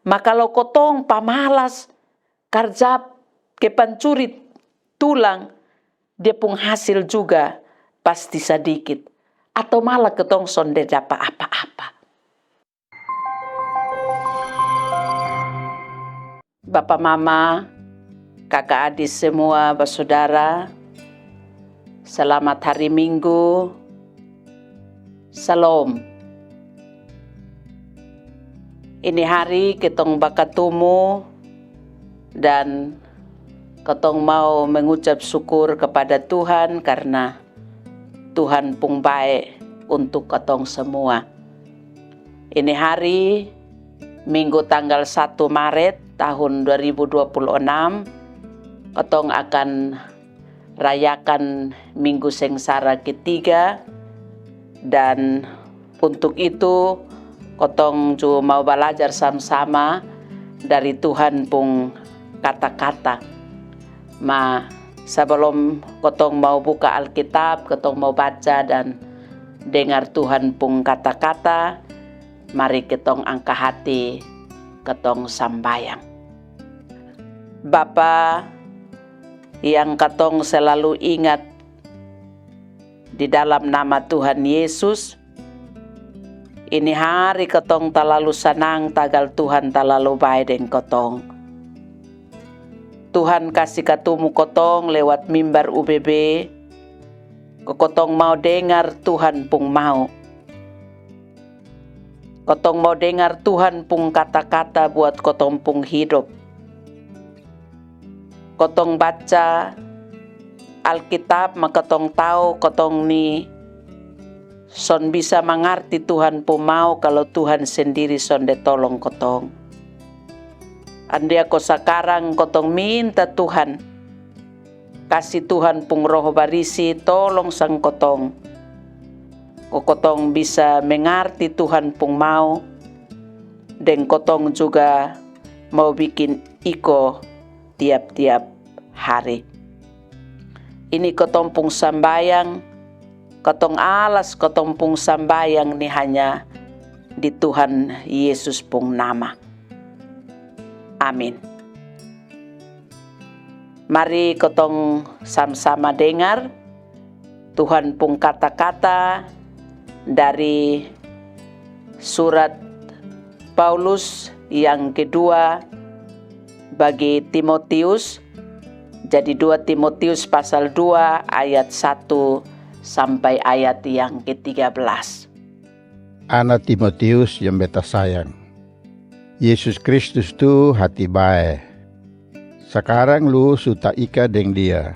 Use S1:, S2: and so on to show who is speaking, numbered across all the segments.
S1: Maka kalau kotong pamalas kerja ke pencuri tulang, dia pun hasil juga pasti sedikit. Atau malah ketong sonde dapat apa-apa. Bapak mama, kakak adik semua bersaudara, selamat hari Minggu. Salam. Ini hari ketong bakatemu dan ketong mau mengucap syukur kepada Tuhan karena Tuhan pun baik untuk ketong semua. Ini hari Minggu tanggal 1 Maret tahun 2026, ketong akan rayakan Minggu Sengsara ketiga, dan untuk itu kotong juga mau belajar sama-sama dari Tuhan pun kata-kata. Sebelum kotong mau buka Alkitab, kotong mau baca dan dengar Tuhan pun kata-kata, mari ketong angkat hati, ketong sambayang. Bapa yang ketong selalu ingat di dalam nama Tuhan Yesus, ini hari ketong terlalu senang tagal Tuhan terlalu baik dengan ketong. Tuhan kasih ketemu ketong lewat mimbar UBB, ketong mau dengar Tuhan pun mau. Ketong mau dengar Tuhan pun kata-kata buat ketong pun hidup. Ketong baca Alkitab, maka ketong tahu ketong ni son bisa mengerti Tuhan pun mau kalau Tuhan sendiri son de tolong ketong. Andia ko sekarang ketong minta Tuhan, kasih Tuhan pun roh barisi tolong sang ketong. Ketong bisa mengerti Tuhan pun mau, dan ketong juga mau bikin iko tiap-tiap hari. Ini ketong pun sambayang, ketong alas ketong pun sambayang ni hanya di Tuhan Yesus pun nama. Amin. Mari ketong sama-sama dengar Tuhan pun kata-kata dari surat Paulus yang kedua bagi Timotius. Jadi 2 Timotius pasal 2 ayat 1 sampai ayat yang ke-13.
S2: Anak Timotius yang beta sayang, Yesus Kristus tu hati baik. Sekarang lu suta ika deng dia,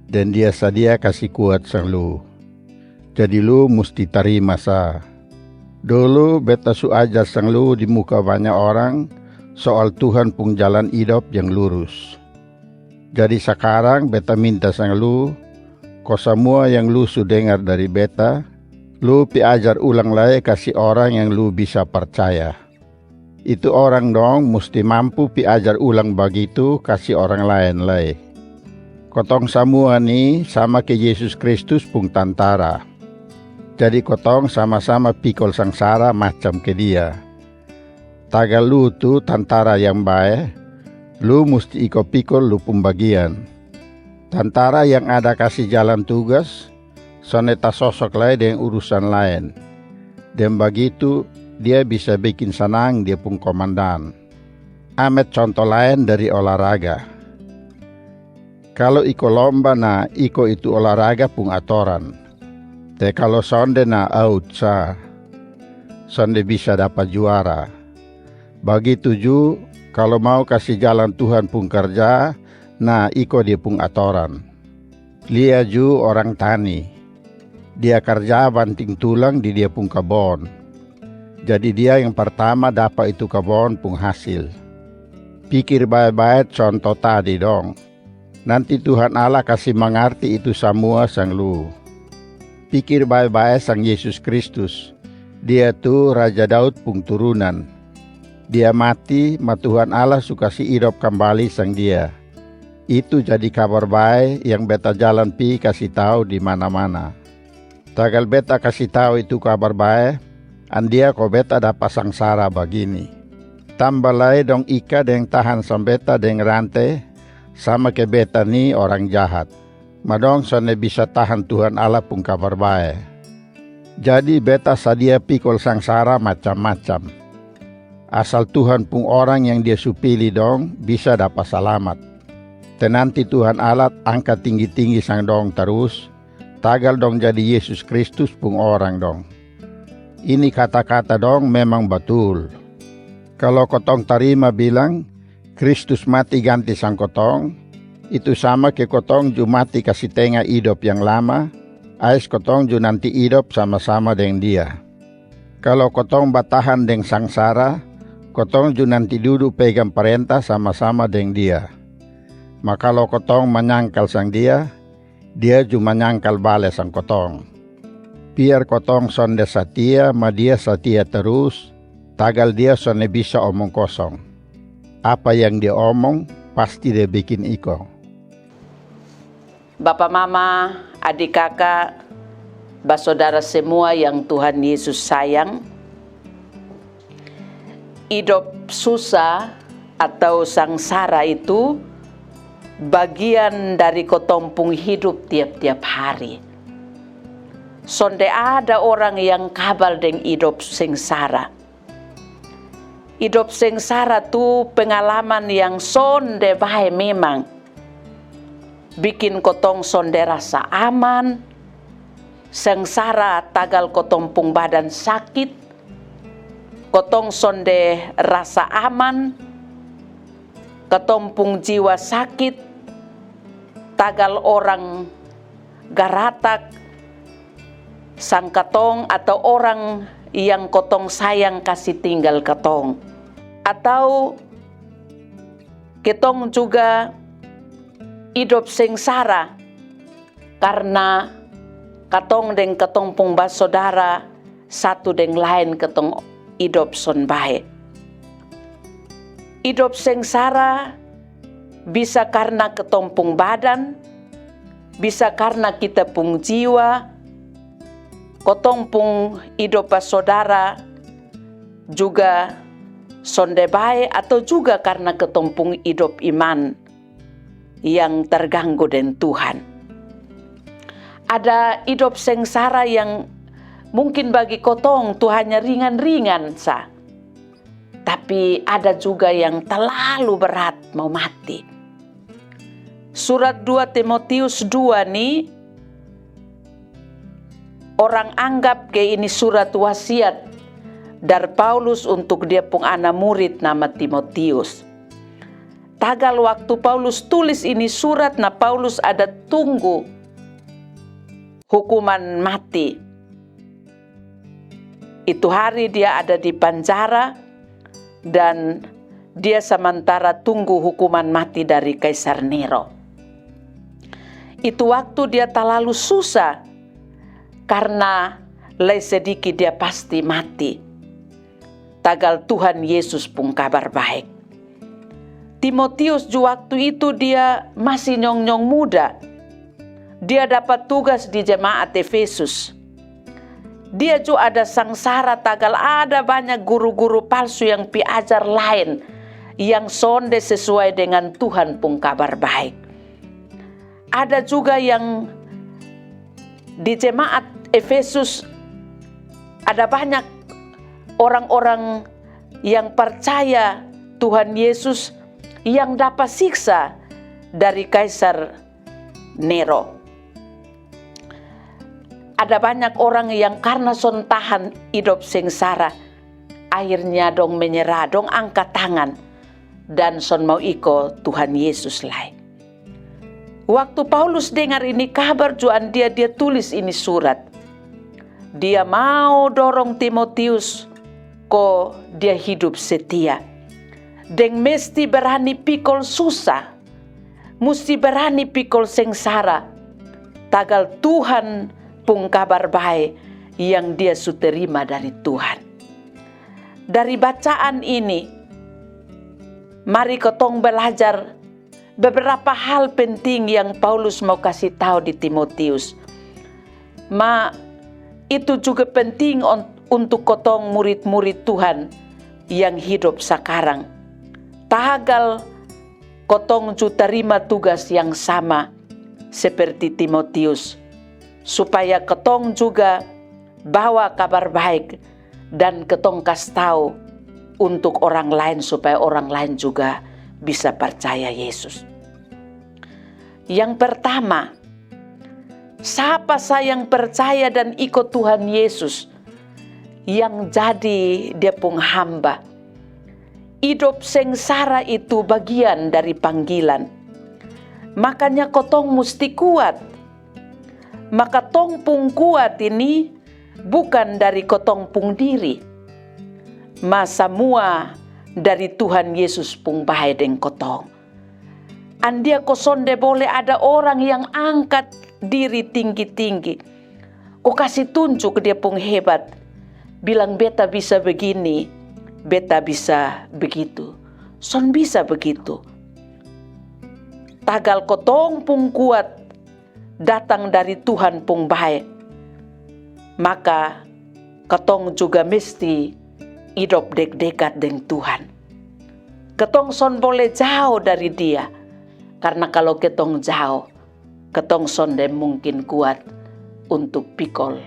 S2: dan dia sadia kasih kuat sang lu. Jadi lu mesti terima sa. Dulu beta su ajar sang lu di muka banyak orang soal Tuhan pun jalan hidup yang lurus. Jadi sekarang beta minta sang lu, kau semua yang lu su dengar dari beta, lu pi ajar ulang lagi kasih orang yang lu bisa percaya. Itu orang dong mesti mampu pi ajar ulang begitu kasih orang lain lagi. Kotong semua nih sama ke Yesus Kristus pun tantara. Jadi kotong sama-sama pikul sangsara macam ke dia. Tagal lu tu tantara yang baik, lu mesti ikut pikul lu pun bagian. Tantara yang ada kasih jalan tugas, soneta sosok lain dengan urusan lain. Dan begitu dia bisa bikin senang dia pun komandan. Amet contoh lain dari olahraga. Kalau iko lomba na iko itu olahraga pun atoran. Te kalau sonde na out sa, sonde bisa dapat juara. Begitu juga kalau mau kasih jalan Tuhan pun kerja, nah iko dia pun atoran. Lia ju orang tani, dia kerja banting tulang di dia pun kebon. Jadi dia yang pertama dapat itu kebon pun hasil. Pikir baik-baik contoh tadi dong. Nanti Tuhan Allah kasih mengerti itu semua sang lu. Pikir baik-baik sang Yesus Kristus. Dia tuh Raja Daud pun turunan. Dia mati, ma Tuhan Allah suka si hidup kembali sang dia. Itu jadi kabar baik yang beta jalan pi kasih tahu di mana-mana. Tagal beta kasih tahu itu kabar baik, andia ko beta dapat sangsara begini. Tambah lai dong ika deng tahan sambeta deng rantai, sama ke beta ni orang jahat. Madong sone bisa tahan Tuhan Allah pun kabar bae. Jadi beta sadia pikul sangsara macam-macam. Asal Tuhan pun orang yang dia supili dong bisa dapat selamat. Tenanti Tuhan Allah angkat tinggi-tinggi sang dong terus, tagal dong jadi Yesus Kristus pun orang dong. Ini kata-kata dong memang betul. Kalau kotong tarima bilang, Kristus mati ganti sang kotong, itu sama ke kotong ju mati kasih tengah hidup yang lama, ais kotong ju nanti hidup sama-sama dengan dia. Kalau kotong batahan dengan sangsara, kotong ju nanti duduk pegang perintah sama-sama dengan dia. Maka kalau kotong menyangkal sang dia ju menyangkal bale sang kotong. Biar kotong sonde setia, ma dia setia terus, tagal dia sonde bisa omong kosong. Apa yang dia omong, pasti dia bikin iko.
S1: Bapak mama, adik kakak, saudara semua yang Tuhan Yesus sayang, hidup susah atau sangsara itu bagian dari kotompung hidup tiap-tiap hari. Sonde ada orang yang kabal dengan hidup sengsara. Hidup sengsara tu pengalaman yang sonde bae memang. Bikin kotong sonde rasa aman. Sengsara tagal kotong pung badan sakit. Kotong sonde rasa aman. Kotong pung jiwa sakit. Tagal orang garatak. Sang katong atau orang yang kotong sayang kasih tinggal katong. Atau ketong juga hidup sengsara karena katong deng katong pung saudara satu deng lain ketong hidup son bae. Hidup sengsara bisa karena ketong pung badan, bisa karena kita pung jiwa, kotong pung hidup saudara juga sonde bae atau juga karena ketompung hidup iman yang terganggu dengan Tuhan. Ada hidup sengsara yang mungkin bagi kotong Tuhannya ringan-ringan sa. Tapi ada juga yang terlalu berat mau mati. Surat 2 Timotius 2 nih, orang anggap ke ini surat wasiat dari Paulus untuk dia pun anak murid nama Timotius. Tagal waktu Paulus tulis ini surat, nah Paulus ada tunggu hukuman mati. Itu hari dia ada di penjara dan dia sementara tunggu hukuman mati dari Kaisar Nero. Itu waktu dia terlalu susah karena lei sedikit dia pasti mati. Tagal Tuhan Yesus pun kabar baik. Timotius juga waktu itu dia masih nyong-nyong muda. Dia dapat tugas di jemaat Efesus. Dia juga ada sangsara tagal ada banyak guru-guru palsu yang piajar lain yang sonde sesuai dengan Tuhan pun kabar baik. Ada juga yang di jemaat Efesus ada banyak orang-orang yang percaya Tuhan Yesus yang dapat siksa dari Kaisar Nero. Ada banyak orang yang karena son tahan hidup sengsara, akhirnya dong menyerah, dong angkat tangan dan son mau ikut Tuhan Yesus lai. Waktu Paulus dengar ini kabar juan dia tulis ini surat. Dia mau dorong Timotius ko dia hidup setia. Deng mesti berani pikul susah. Mesti berani pikul sengsara. Tagal Tuhan pun kabar baik yang dia terima dari Tuhan. Dari bacaan ini, mari ketong belajar beberapa hal penting yang Paulus mau kasih tahu di Timotius. Itu juga penting untuk ketong murid-murid Tuhan yang hidup sekarang. Tagal kotong ju terima tugas yang sama seperti Timotius, supaya ketong juga bawa kabar baik dan ketong kasih tahu untuk orang lain supaya orang lain juga bisa percaya Yesus. Yang pertama, siapa yang percaya dan ikut Tuhan Yesus, yang jadi dia pun hamba. Hidup sengsara itu bagian dari panggilan. Makanya kotong mesti kuat. Maka tong pung kuat ini bukan dari kotong pung diri, mas semua dari Tuhan Yesus pung bahaya deng kotong. Andia kosonde boleh ada orang yang angkat diri tinggi-tinggi. Kau kasih tunjuk dia pung hebat. Bilang beta bisa begini, beta bisa begitu. Son bisa begitu. Tagal kotong pung kuat datang dari Tuhan pung baik, maka ketong juga mesti hidup dekat dengan Tuhan. Ketong son boleh jauh dari dia, karena kalau ketong jauh, ketong son de mungkin kuat untuk pikul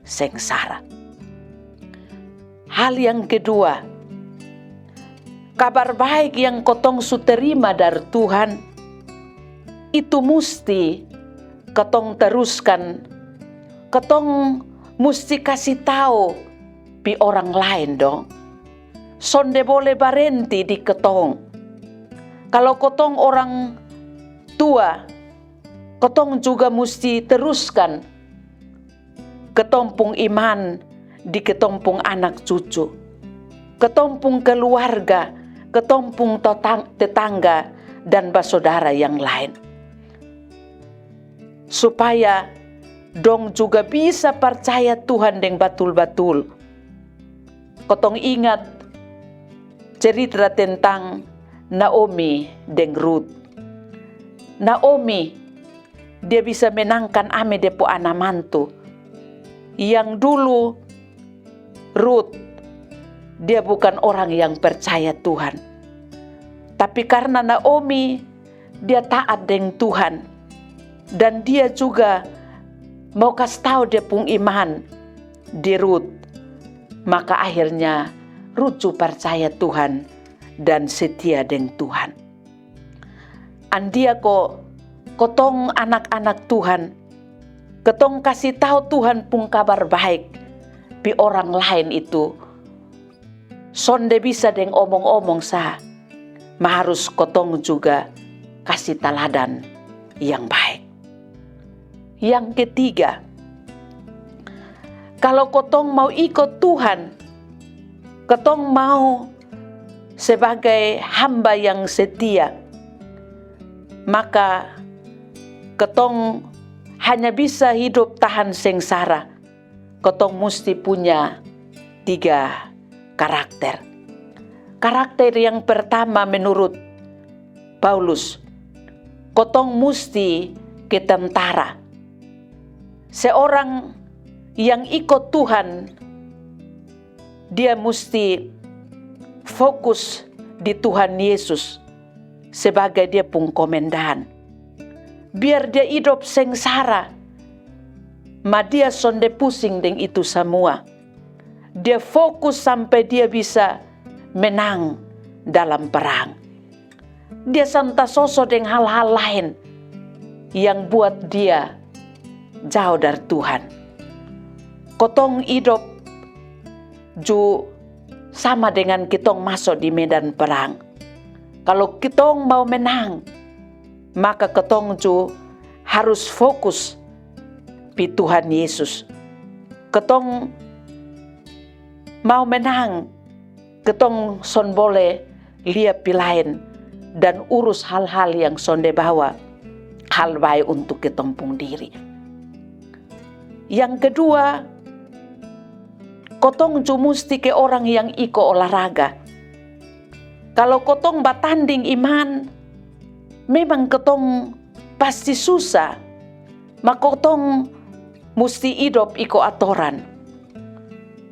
S1: sengsara. Hal yang kedua, kabar baik yang ketong su terima dari Tuhan itu mesti ketong teruskan, ketong mesti kasih tahu pi orang lain dong. Sonde boleh berhenti di ketong. Kalau ketong orang tua, ketong juga mesti teruskan ketong pung iman di ketong pung anak cucu, ketong pung keluarga, ketong pung tetangga dan bersaudara yang lain. Supaya dong juga bisa percaya Tuhan dengan betul-betul. Kotong ingat cerita tentang Naomi dan Ruth. Naomi, dia bisa menangkan ame depo anak mantu. Yang dulu Ruth, dia bukan orang yang percaya Tuhan. Tapi karena Naomi, dia taat dengan Tuhan. Dan dia juga mau kasih tahu dia pun iman di Ruth. Maka akhirnya Ruth percaya Tuhan dan setia dengan Tuhan. Andia kotong anak-anak Tuhan, ketong kasih tahu Tuhan pun kabar baik pi orang lain itu. Sonde bisa deng omong-omong sah, ma harus kotong juga kasih teladan yang baik. Yang ketiga, kalau kotong mau ikut Tuhan, kotong mau sebagai hamba yang setia, maka kotong hanya bisa hidup tahan sengsara. Kotong mesti punya 3 karakter. Karakter yang pertama menurut Paulus, kotong mesti ke tentara. Seorang yang ikut Tuhan, dia mesti fokus di Tuhan Yesus sebagai dia pun komandan. Biar dia hidup sengsara, ma dia sonde pusing dengan itu semua. Dia fokus sampai dia bisa menang dalam perang. Dia santasoso dengan hal-hal lain yang buat dia jauh dari Tuhan. Kotong hidup ju sama dengan kitong masuk di medan perang. Kalau kitong mau menang, maka ketong ju harus fokus pi Tuhan Yesus. Ketong mau menang, ketong son boleh lihat pi lain dan urus hal-hal yang sonde bawa hal baik untuk ketong pung diri. Yang kedua, kotong ju mesti ke orang yang iko olahraga. Kalau kotong batanding iman, memang ketong pasti susah. Maka kotong mesti hidup iko atoran.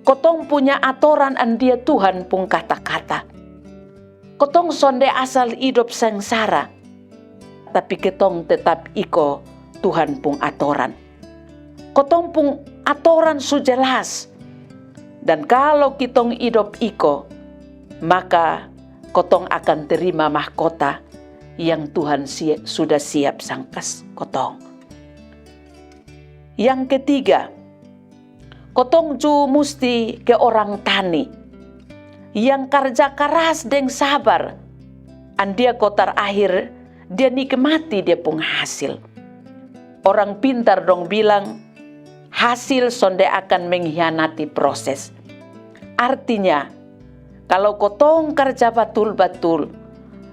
S1: Kotong punya atoran an dia Tuhan pung kata-kata. Kotong sonde asal hidup sengsara, tapi ketong tetap iko Tuhan pung atoran. Kotong pung atoran su jelas. Dan kalau kitong hidup iko, maka kotong akan terima mahkota yang Tuhan sudah siap sangkas kotong. Yang ketiga, kotong ju musti ke orang tani yang kerja keras dan sabar. Dia kotar akhir, dia nikmati dia pun hasil. Orang pintar dong bilang, hasil sonde akan mengkhianati proses. Artinya, kalau kotong kerja betul-betul,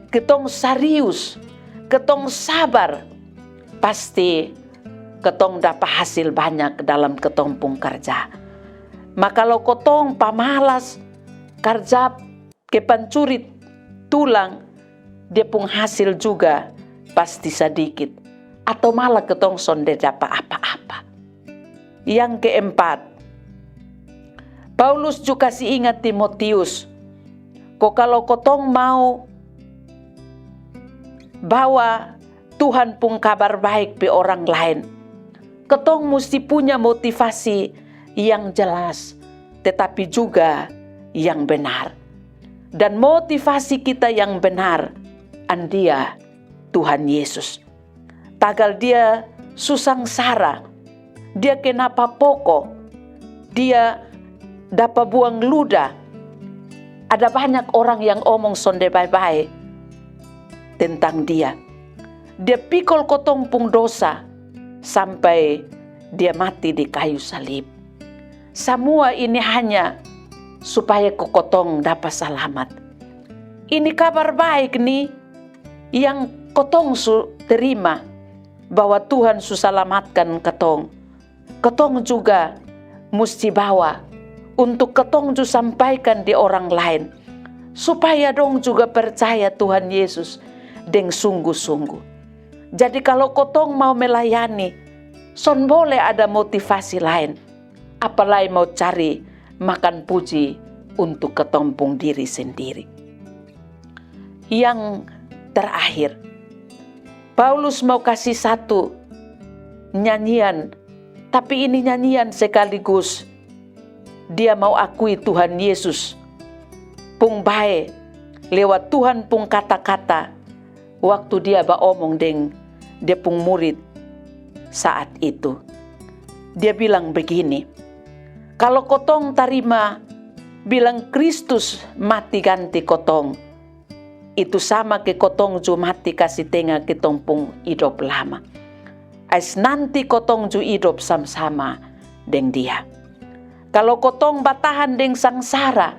S1: ketong serius, ketong sabar, pasti ketong dapat hasil banyak dalam ketong pung kerja. Maka kalau kotong pamalas, kerja kepancurit tulang, dia pun hasil juga pasti sedikit. Atau malah ketong sonde dapat apa-apa. Yang keempat, Paulus juga kasih ingat Timotius, kalau kotong mau bawa Tuhan pun kabar baik pe orang lain, ketong mesti punya motivasi yang jelas, tetapi juga yang benar. Dan motivasi kita yang benar, dia Tuhan Yesus. Tagal dia susangsara, dia kenapa pokok, dia dapat buang ludah. Ada banyak orang yang omong sonde bye-bye tentang dia. Dia pikul kotong pung dosa sampai dia mati di kayu salib. Semua ini hanya supaya kotong dapat selamat. Ini kabar baik nih yang kotong terima, bahwa Tuhan selamatkan ketong. Ketong juga mesti bawa untuk ketong juga sampaikan di orang lain, supaya dong juga percaya Tuhan Yesus dengan sungguh-sungguh. Jadi kalau kotong mau melayani, son boleh ada motivasi lain, apalagi mau cari makan puji untuk ketompung diri sendiri. Yang terakhir, Paulus mau kasih satu nyanyian, tapi ini nyanyian sekaligus dia mau akui Tuhan Yesus pung bae lewat Tuhan pung kata-kata waktu dia omong dengan dia pung murid saat itu. Dia bilang begini, kalau kotong tarima bilang Kristus mati ganti kotong, itu sama ke kotong ju mati kasih tengah ketong pung hidup lama. Ais nanti kotong ju hidup sama-sama dengan dia. Kalau kotong batahan dengan sangsara,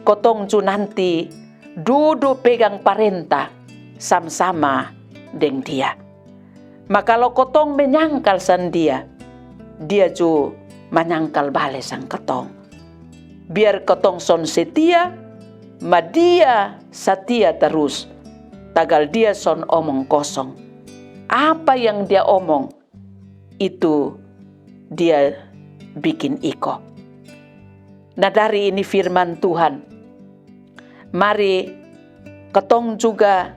S1: kotong ju nanti duduk pegang parenta sama-sama dengan dia. Maka kalau kotong menyangkal san dia ju menyangkal balik sang kotong. Biar kotong son setia, ma dia setia terus. Tagal dia son omong kosong. Apa yang dia omong, itu dia bikin iko. Nah dari ini firman Tuhan, mari ketong juga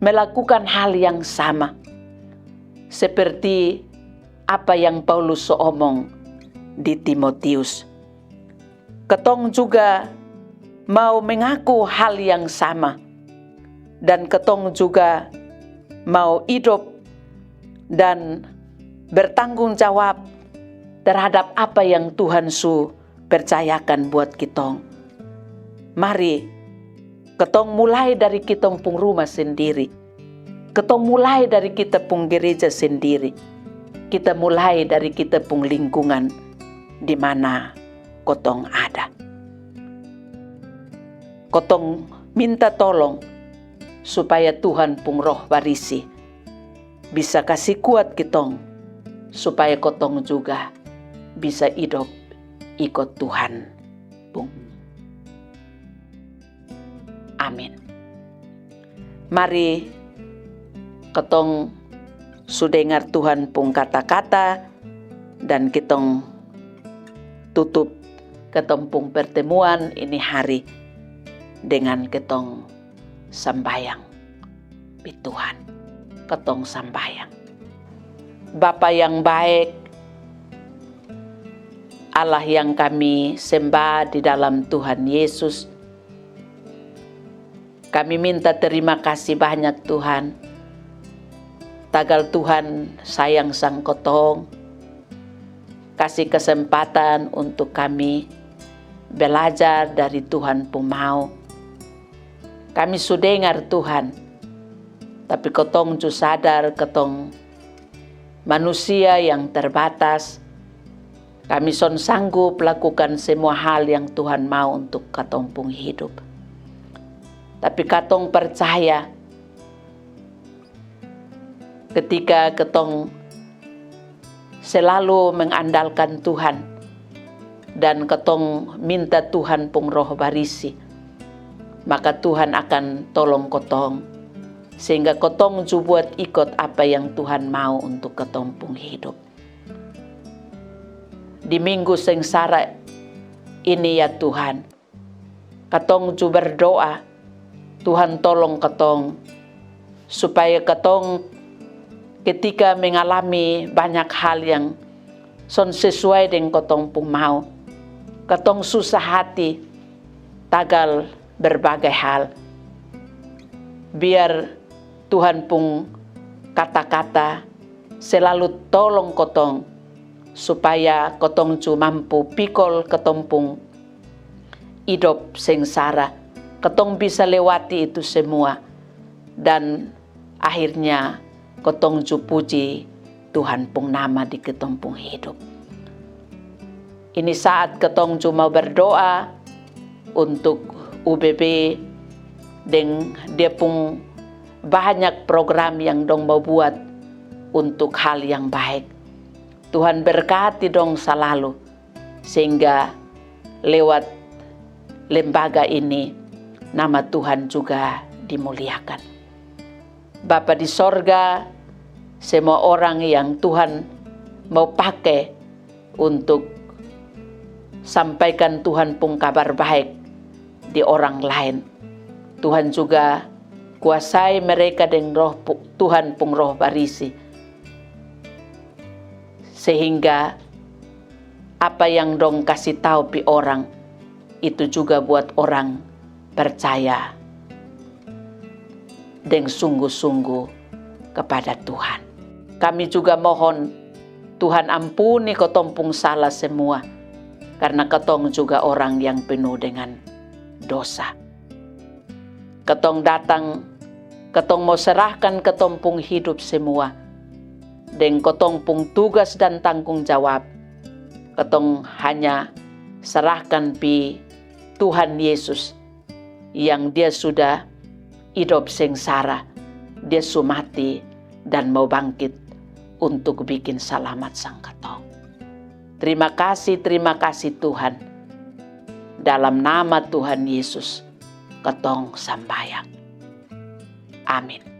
S1: melakukan hal yang sama. Seperti apa yang Paulus omong di Timotius. Ketong juga mau mengaku hal yang sama. Dan ketong juga mau hidup dan bertanggung jawab terhadap apa yang Tuhan percayakan buat kitong. Mari ketong mulai dari kitong pung rumah sendiri. Ketong mulai dari kita pung gereja sendiri. Kita mulai dari kita pung lingkungan di mana kotong ada. Kotong minta tolong supaya Tuhan pung roh barisi bisa kasih kuat kitong, supaya kotong juga bisa hidup ikut Tuhan pung. Amin. Mari ketong sudengar Tuhan pung kata-kata dan kitong tutup ketempung pertemuan ini hari dengan ketong sambayang bi Tuhan, ketong sambayang. Bapa yang baik, Allah yang kami sembah di dalam Tuhan Yesus, kami minta terima kasih banyak Tuhan. Tagal Tuhan sayang sang kotong, kasih kesempatan untuk kami belajar dari Tuhan Pumau. Kami sudah dengar Tuhan, tapi kotong ju sadar ketong manusia yang terbatas. Kami son sanggup lakukan semua hal yang Tuhan mau untuk katong pung hidup. Tapi katong percaya ketika katong selalu mengandalkan Tuhan dan katong minta Tuhan pung roh barisi, maka Tuhan akan tolong katong sehingga katong ju buat ikut apa yang Tuhan mau untuk katong pung hidup. Di minggu sengsara ini ya Tuhan, katong ju berdoa, Tuhan tolong katong supaya katong ketika mengalami banyak hal yang son sesuai dengan katong pun mau, katong susah hati tagal berbagai hal, biar Tuhan pun kata-kata selalu tolong katong supaya katong cu mampu pikul katong pung hidup sengsara, katong bisa lewati itu semua dan akhirnya katong cu puji Tuhan pung nama di katong pung hidup. Ini saat katong cuma berdoa untuk UBB dan dia pun banyak program yang dong mau buat untuk hal yang baik. Tuhan berkati dong selalu sehingga lewat lembaga ini nama Tuhan juga dimuliakan. Bapa di sorga, semua orang yang Tuhan mau pakai untuk sampaikan Tuhan pun kabar baik di orang lain, Tuhan juga kuasai mereka dengan roh Tuhan pun roh barisi, sehingga apa yang dong kasih tahu pi orang itu juga buat orang percaya dengan sungguh-sungguh kepada Tuhan. Kami juga mohon Tuhan ampuni katong pung salah semua, karena katong juga orang yang penuh dengan dosa. Katong datang, katong mau serahkan katong pung hidup semua dengan katong pung tugas dan tanggung jawab. Katong hanya serahkan pi Tuhan Yesus yang dia sudah hidup sengsara, dia sumati dan mau bangkit untuk bikin selamat sang katong. Terima kasih Tuhan. Dalam nama Tuhan Yesus, katong sambayang. Amin.